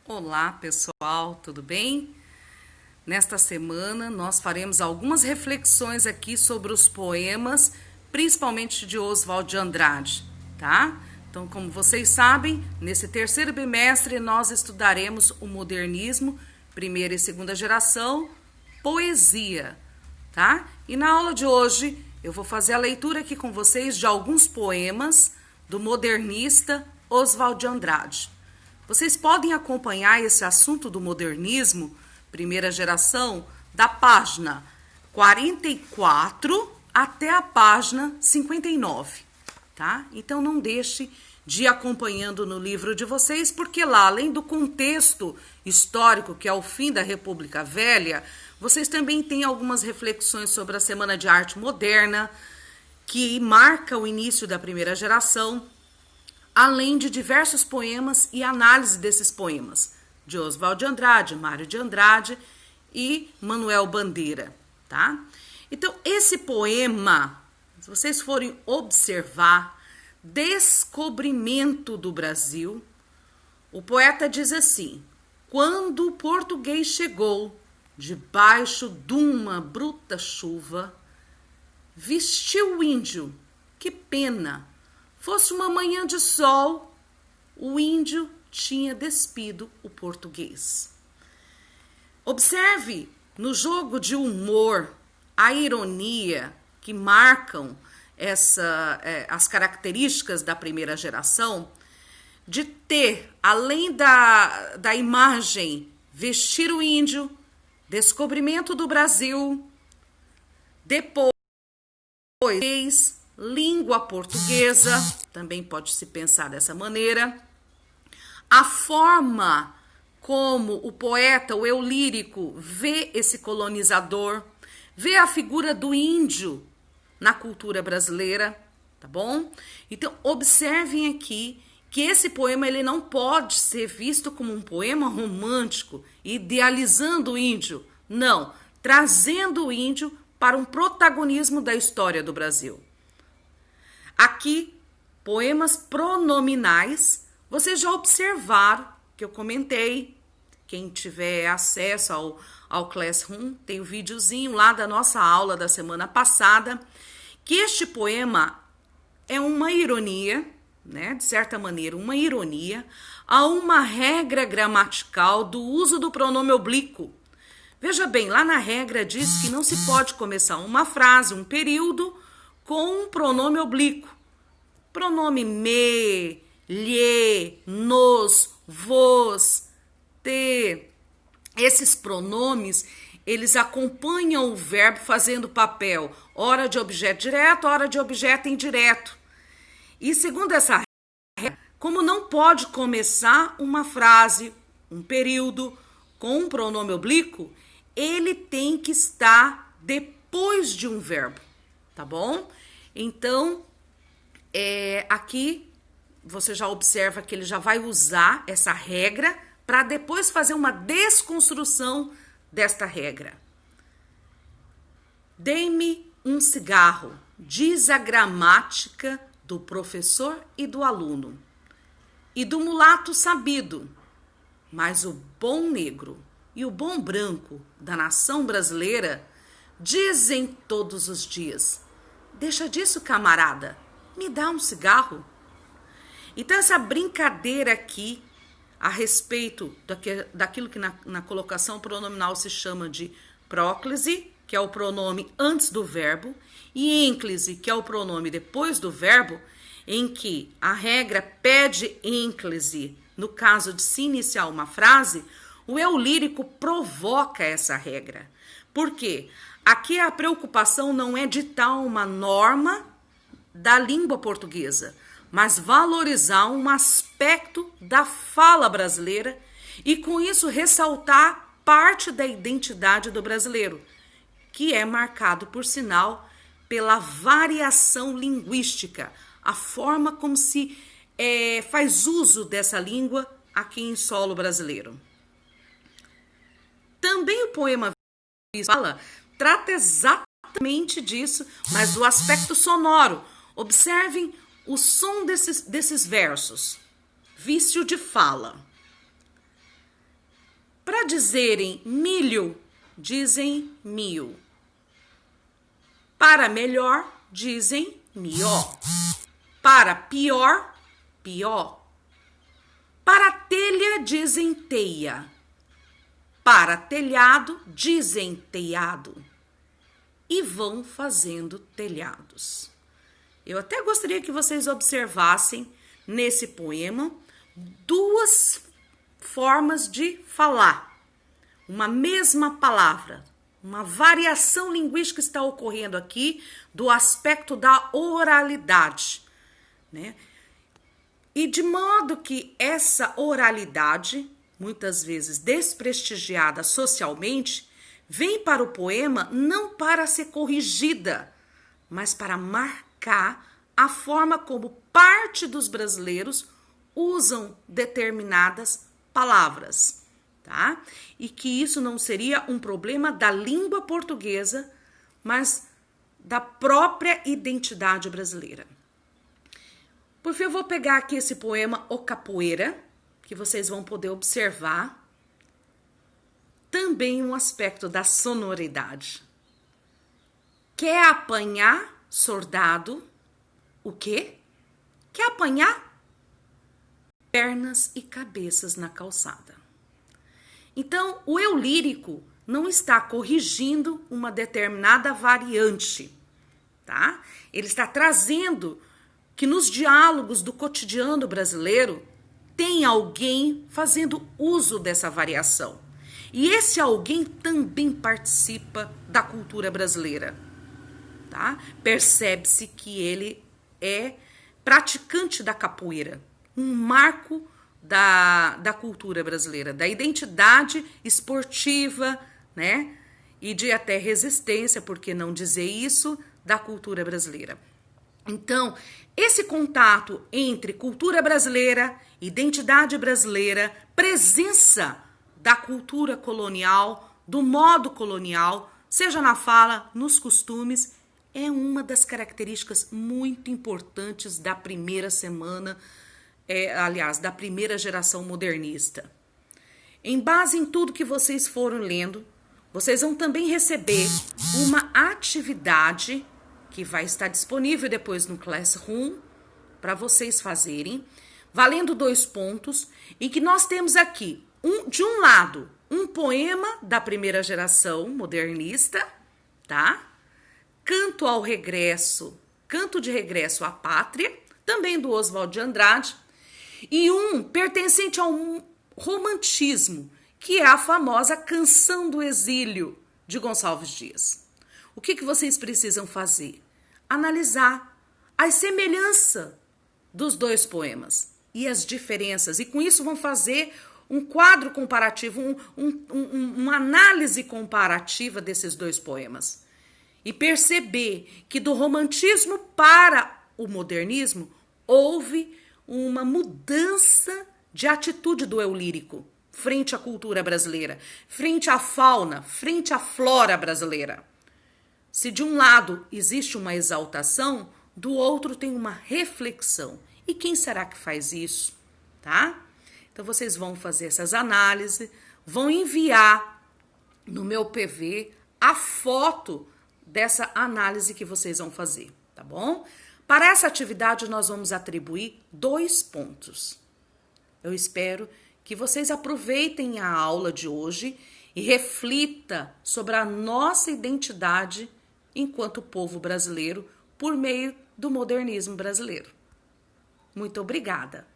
Olá, pessoal, tudo bem? Nesta semana nós faremos algumas reflexões aqui sobre os poemas, principalmente de Oswald de Andrade, tá? Então, como vocês sabem, nesse terceiro bimestre nós estudaremos o modernismo, primeira e segunda geração, poesia, tá? E na aula de hoje eu vou fazer a leitura aqui com vocês de alguns poemas do modernista Oswald de Andrade. Vocês podem acompanhar esse assunto do modernismo, primeira geração, da página 44 até a página 59, tá? Então não deixe de ir acompanhando no livro de vocês, porque lá, além do contexto histórico, que é o fim da República Velha, vocês também têm algumas reflexões sobre a Semana de Arte Moderna, que marca o início da primeira geração, além de diversos poemas e análise desses poemas, de Oswald de Andrade, Mário de Andrade e Manuel Bandeira, tá? Então, esse poema, se vocês forem observar, Descobrimento do Brasil, o poeta diz assim: quando o português chegou, debaixo de uma bruta chuva, vestiu o índio, que pena, fosse uma manhã de sol, o índio tinha despido o português. Observe no jogo de humor a ironia que marcam as características da primeira geração, de ter, além da imagem, vestir o índio, descobrimento do Brasil, depois língua portuguesa, também pode se pensar dessa maneira, a forma como o poeta, o eu lírico, vê esse colonizador, vê a figura do índio na cultura brasileira, tá bom? Então, observem aqui que esse poema ele não pode ser visto como um poema romântico, idealizando o índio, não, trazendo o índio para um protagonismo da história do Brasil. Aqui, poemas pronominais, vocês já observaram que eu comentei. Quem tiver acesso ao Classroom, tem o videozinho lá da nossa aula da semana passada, que este poema é uma ironia, né? De certa maneira, uma ironia a uma regra gramatical do uso do pronome oblíquo. Veja bem, lá na regra diz que não se pode começar uma frase, um período, com um pronome oblíquo. Pronome me, lhe, nos, vos, te. Esses pronomes, eles acompanham o verbo fazendo papel, ora de objeto direto, ora de objeto indireto. E segundo essa regra, como não pode começar uma frase, um período, com um pronome oblíquo, ele tem que estar depois de um verbo, tá bom? Então, aqui você já observa que ele já vai usar essa regra para depois fazer uma desconstrução desta regra. Dê-me um cigarro, diz a gramática do professor e do aluno, e do mulato sabido, mas o bom negro e o bom branco da nação brasileira dizem todos os dias: deixa disso, camarada, me dá um cigarro. Então essa brincadeira aqui a respeito daquilo que na colocação pronominal se chama de próclise, que é o pronome antes do verbo, e ênclise, que é o pronome depois do verbo, em que a regra pede ênclise no caso de se iniciar uma frase, o eu lírico provoca essa regra. Por quê? Aqui a preocupação não é ditar uma norma da língua portuguesa, mas valorizar um aspecto da fala brasileira e com isso ressaltar parte da identidade do brasileiro, que é marcado, por sinal, pela variação linguística, a forma como se faz uso dessa língua aqui em solo brasileiro. Também o poema fala trata exatamente disso, mas do aspecto sonoro. Observem o som desses versos. Vício de fala. Para dizerem milho, dizem mil. Para melhor, dizem mió. Para pior, pió. Para telha, dizem teia. Para telhado, dizem telhado. E vão fazendo telhados. Eu até gostaria que vocês observassem nesse poema duas formas de falar. Uma mesma palavra. Uma variação linguística está ocorrendo aqui do aspecto da oralidade, né? E de modo que essa oralidade, muitas vezes desprestigiada socialmente, vem para o poema não para ser corrigida, mas para marcar a forma como parte dos brasileiros usam determinadas palavras, tá? E que isso não seria um problema da língua portuguesa, mas da própria identidade brasileira. Por fim, eu vou pegar aqui esse poema O Capoeira, que vocês vão poder observar também um aspecto da sonoridade. Quer apanhar, soldado? O quê? Quer apanhar? Pernas e cabeças na calçada. Então, o eu lírico não está corrigindo uma determinada variante, tá? Ele está trazendo que nos diálogos do cotidiano brasileiro tem alguém fazendo uso dessa variação. E esse alguém também participa da cultura brasileira, tá? Percebe-se que ele é praticante da capoeira, um marco da cultura brasileira, da identidade esportiva, né? E de até resistência, por que não dizer isso, da cultura brasileira. Então, esse contato entre cultura brasileira, identidade brasileira, presença da cultura colonial, do modo colonial, seja na fala, nos costumes, é uma das características muito importantes da primeira semana, da primeira geração modernista. Em base em tudo que vocês foram lendo, vocês vão também receber uma atividade que vai estar disponível depois no Classroom para vocês fazerem, valendo 2 pontos, em que nós temos aqui, de um lado, um poema da primeira geração modernista, tá? Canto de regresso à pátria, também do Oswald de Andrade, e um pertencente ao romantismo, que é a famosa Canção do Exílio, de Gonçalves Dias. O que vocês precisam fazer? Analisar a semelhança dos 2 poemas e as diferenças, e com isso vão fazer um quadro comparativo, uma análise comparativa desses 2 poemas. E perceber que do romantismo para o modernismo houve uma mudança de atitude do eu lírico frente à cultura brasileira, frente à fauna, frente à flora brasileira. Se de um lado existe uma exaltação, do outro tem uma reflexão. E quem será que faz isso? Tá? Então vocês vão fazer essas análises, vão enviar no meu PV a foto dessa análise que vocês vão fazer, tá bom? Para essa atividade nós vamos atribuir 2 pontos. Eu espero que vocês aproveitem a aula de hoje e reflita sobre a nossa identidade enquanto povo brasileiro por meio do modernismo brasileiro. Muito obrigada!